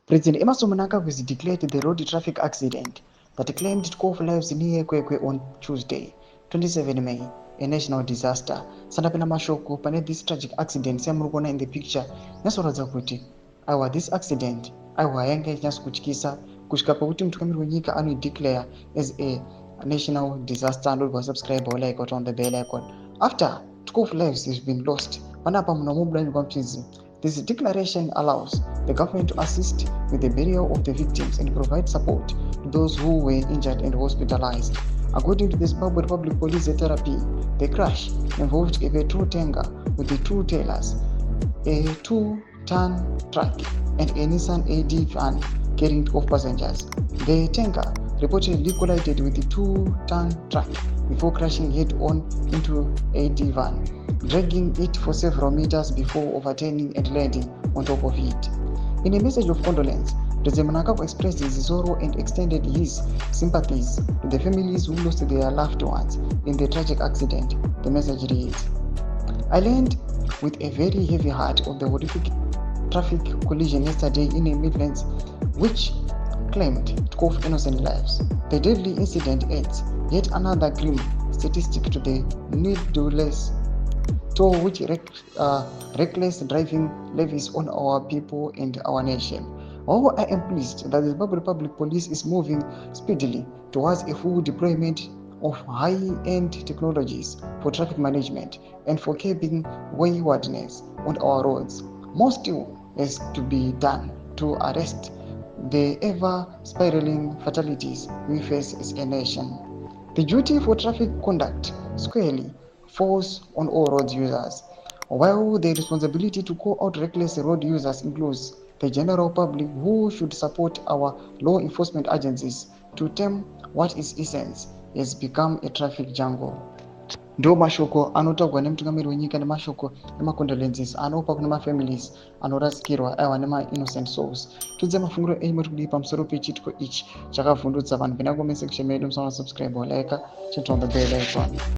President Emerson Mnangagwa declared the road traffic accident that claimed 12 lives near Kwekwe on Tuesday, 27 May, a national disaster. Sandapena mashoko pane this tragic accident semurikuona in the picture nesorodza kuti aiwa this accident aiwa yanga ichinyatso kutyisa kusvika pakuti mutungamiri wenyika anodeclare as a national disaster. And subscribe or like on the bell icon. After 12 lives have been lost, panapa munomubudanirwa mchinzi. This declaration allows the government to assist with the burial of the victims and provide support to those who were injured and hospitalized. According to the Zimbabwe Public Police therapy, the crash involved a two tanker with the two trailers, a 2-ton truck, and a Nissan AD van carrying 12 passengers. The tanker reportedly collided with the 2-ton truck before crashing head-on into AD van, dragging it for several meters before overturning and landing on top of it. In a message of condolence, President Mnangagwa expressed his sorrow and extended his sympathies to the families who lost their loved ones in the tragic accident. The message reads, "I learned with a very heavy heart of the horrific traffic collision yesterday in a Midlands which claimed 12 innocent lives. The deadly incident adds yet another grim statistic to the needless toll which reckless driving levies on our people and our nation. However, I am pleased that the Zimbabwe Public Police is moving speedily towards a full deployment of high-end technologies for traffic management and for curbing waywardness on our roads. More still has to be done to arrest the ever-spiraling fatalities we face as a nation. The duty for traffic conduct squarely falls on all road users, while the responsibility to call out reckless road users includes the general public, who should support our law enforcement agencies to tame what is essence has become a traffic jungle." Ndo mashoko anotaurwa nemutungamiri wenyika nemashoko emacondolences anopa kune mafamilies anorasikirwa aiwa nema-innocent souls. Tudze mafungiro enyu matikudii pamusoro pechitiko ichi chakavhundutsa vanhu. Pena comment section medu, musana subscribe or like, turn on the bell icon.